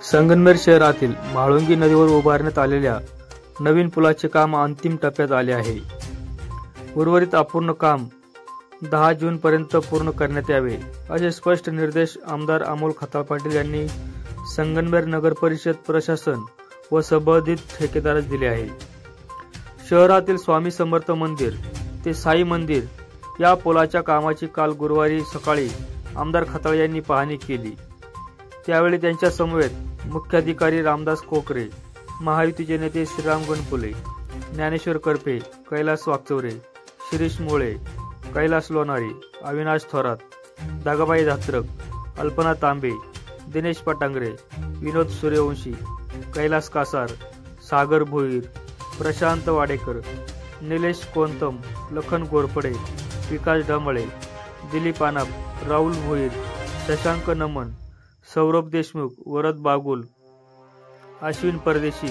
संगमनेर शहरातील म्हाळुंगी नदीवर उभारण्यात आलेल्या नवीन पुलाचे काम अंतिम टप्प्यात आले आहे। उर्वरित अपूर्ण काम 10 जूनपर्यंत पूर्ण करण्यात यावे असे स्पष्ट निर्देश आमदार अमोल खताळ पाटील यांनी संगमनेर नगर परिषद प्रशासन व संबंधित ठेकेदारास दिले आहे। शहरातील स्वामी समर्थ मंदिर ते साई मंदिर या पुलाच्या कामाची काल गुरुवारी सकाळी आमदार खताळ यांनी पाहणी केली। त्यावेळी त्यांच्या समवेत मुख्याधिकारी रामदास कोकरे, महायुतीचे नेते श्रीराम गणपुले, ज्ञानेश्वर करपे, कैलास वाकचौरे, शिरीष मोळे, कैलास लोणारी, अविनाश थोरात, दागाबाई धात्रक, अल्पना तांबे, दिनेश पटांगरे, विनोद सूर्यवंशी, कैलास कासार, सागर भोईर, प्रशांत वाडेकर, निलेश कोंतम, लखन गोरपडे, विकास डांबळे, दिलीप आनाप, राहुल भोईर, शशांक नमन, सौरभ देशमुख, वरद बागुल, अश्विन परदेशी,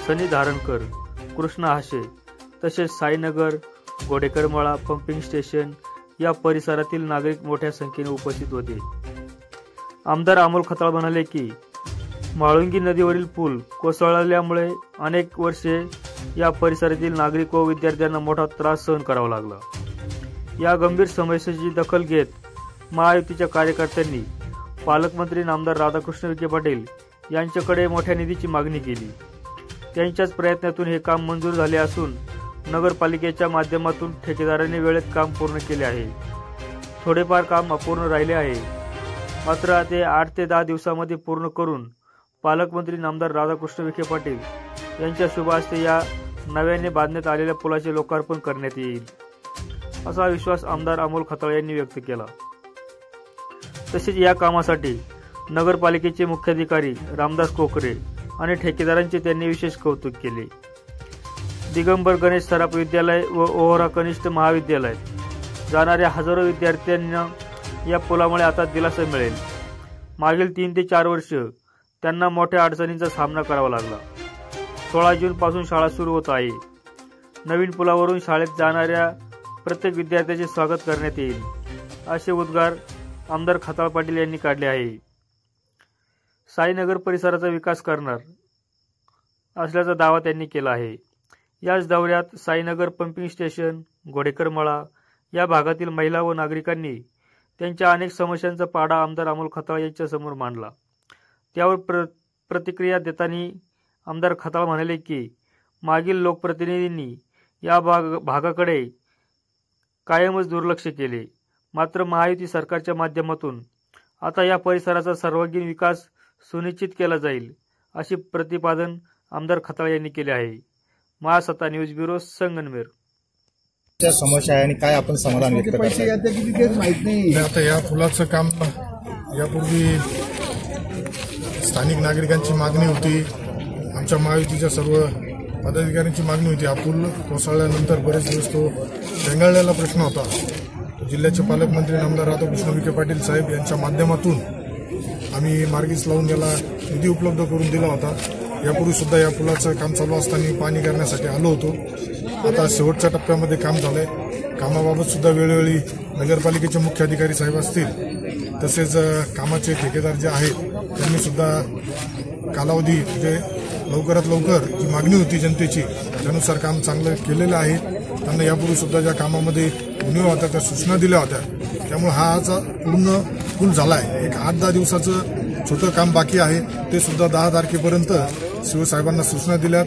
सनी धारणकर, कृष्णा हाशे तसेच साईनगर, घोडेकरमळा पंपिंग स्टेशन या परिसरातील नागरिक मोठ्या संख्येने उपस्थित होते। आमदार अमोल खताळ म्हणाले की म्हाळुंगी नदीवरील पूल कोसळल्यामुळे अनेक वर्षे या परिसरातील नागरिक व विद्यार्थ्यांना मोठा त्रास सहन करावा लागला। या गंभीर समस्येची दखल घेत महायुतीच्या कार्यकर्त्यांनी पालकमंत्री नामदार राधाकृष्ण विखे पाटील यांच्याकडे मोठ्या निधीची मागणी केली। त्यांच्याच प्रयत्नातून हे काम मंजूर झाले असून नगरपालिकेच्या माध्यमातून ठेकेदारांनी वेळेत काम पूर्ण केले आहे। थोडेफार काम अपूर्ण राहिले आहे, मात्र ते 8 ते 10 दिवसांमध्ये पूर्ण करून पालकमंत्री नामदार राधाकृष्ण विखे पाटील यांच्या शुभ हस्ते या नव्याने बांधण्यात आलेल्या पुलाचे लोकार्पण करण्यात येईल, असा विश्वास आमदार अमोल खताळ यांनी व्यक्त केला। तसेच या कामासाठी नगरपालिकेचे मुख्याधिकारी रामदास कोकरे आणि ठेकेदारांचे त्यांनी विशेष कौतुक केले। दिगंबर गणेश सराफ विद्यालय व ओहरा कनिष्ठ महाविद्यालयात जाणाऱ्या हजारो विद्यार्थ्यांना या पुलामुळे आता दिलासा मिळेल। मागील 3 ते 4 वर्ष त्यांना मोठ्या अडचणींचा सामना करावा लागला। 16 जून पासून शाळा सुरू होत आहे। नवीन पुलावरून शाळेत जाणाऱ्या प्रत्येक विद्यार्थ्याचे स्वागत करण्यात येईल, असे उद्गार आमदार खताळ पाटील यांनी काढले आहे। साईनगर परिसराचा विकास करणार असल्याचा दावा त्यांनी केला आहे। याच दौऱ्यात साईनगर पंपिंग स्टेशन, घोडेकरमळा या भागातील महिला व नागरिकांनी त्यांच्या अनेक समस्यांचा पाडा आमदार अमोल खताळ यांच्या समोर मांडला। त्यावर प्रतिक्रिया देताना आमदार खताळ म्हणाले की मागील लोकप्रतिनिधींनी या भागाकडे कायमच दुर्लक्ष केले, मात्र महायुती सरकारच्या माध्यमातून आता या परिसराचा सर्वांगीण विकास सुनिश्चित केला जाईल, असे प्रतिपादन आमदार खताळ यांनी केले आहे। महासत्ता न्यूज ब्युरो, संगमनेर। समस्या आहे आणि काय आपण समाधान व्यक्त करतो? आता या पुलाचं काम यापूर्वी स्थानिक नागरिकांची मागणी होती, आमच्या महायुतीच्या सर्व पदाधिकाऱ्यांची मागणी होती। हा पूल कोसळल्यानंतर बरेच दिवस तो रेंगाळलेला प्रश्न होता। जिल्ह्याचे पालकमंत्री नामदार राधाकृष्ण विखे पाटील साहेब यांच्या माध्यमातून आम्ही मार्गीच लावून त्याला निधी उपलब्ध करून दिला होता। यापूर्वी सुद्धा या पुलाचं काम चालू असताना पाहणी करण्यासाठी आलो होतो। आता शेवटच्या टप्प्यामध्ये काम झालंय। कामाबाबत सुद्धा वेळोवेळी नगरपालिकेचे मुख्य अधिकारी साहेब असतील, तसेच कामाचे ठेकेदार जे आहेत त्यांनी सुद्धा कालावधी म्हणजे लवकरात लवकर जी मागणी होती जनतेची त्यानुसार काम चांगलं केलेलं आहे। त्यांना यापूर्वी सुद्धा ज्या कामामध्ये उणीवा होत्या त्या सूचना दिल्या होत्या, त्यामुळे हा पूर्ण पूल झाला आहे। एक 8-10 दिवसाचं छोटं काम बाकी आहे, ते सुद्धा 10 तारखेपर्यंत शिवसाहेबांना सूचना दिल्यात।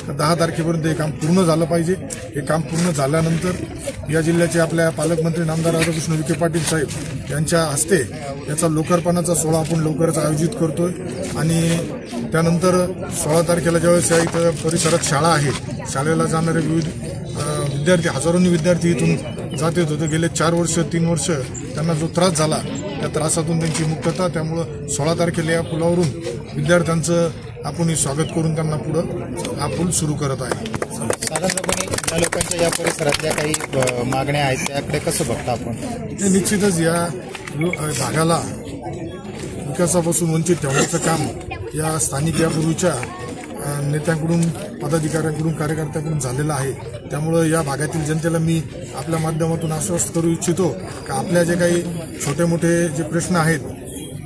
10 तारखेपर्यंत हे काम पूर्ण झालं पाहिजे। हे काम पूर्ण झाल्यानंतर या जिल्ह्याचे आपल्या पालकमंत्री नामदार राधाकृष्ण विखे पाटील साहेब यांच्या हस्ते याचा लोकार्पणाचा सोहळा आपण लवकरच आयोजित करतोय आणि त्यानंतर 16 तारखेला ज्यावेळेस या इथं परिसरात शाळा आहे, शाळेला जाणारे विविध विद्यार्थी, हजारोंनी विद्यार्थी इथून जात येत होते। गेले 4 वर्ष 3 वर्ष त्यांना जो त्रास झाला त्या त्रासातून त्यांची मुक्तता, त्यामुळं 16 तारखेला या पुलावरून विद्यार्थ्यांचं आपण स्वागत करून त्यांना पुढं हा पूल सुरू करत आहे। साधारणपणे ज्या लोकांच्या या परिसरातल्या काही मागण्या आहेत त्याकडे कसं बघता आपण? निश्चितच या भागाला विकासापासून वंचित ठेवण्याचं काम या स्थानिक यापूर्वीच्या नेत्यांकडून, पदाधिकाऱ्यांकडून, कार्यकर्त्यांकडून झालेलं आहे। त्यामुळे या भागातील जनतेला मी आपल्या माध्यमातून आश्वस्त करू इच्छितो की आपल्या जे काही छोटे मोठे जे प्रश्न आहेत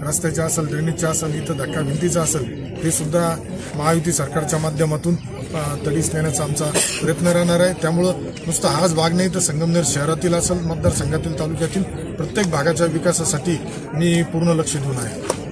रस्त्याच्या असेल, ड्रेनेजच्या असेल, इथं धक्का भिंतीचा असेल, हे सुद्धा महायुती सरकारच्या माध्यमातून तडीस नेण्याचा आमचा प्रयत्न राहणार आहे. त्यामुळं नुसतं हाच भाग नाही तर संगमनेर शहरातील असेल, मतदारसंघातील, तालुक्यातील प्रत्येक भागाच्या विकासासाठी मी पूर्ण लक्ष देऊन आहे.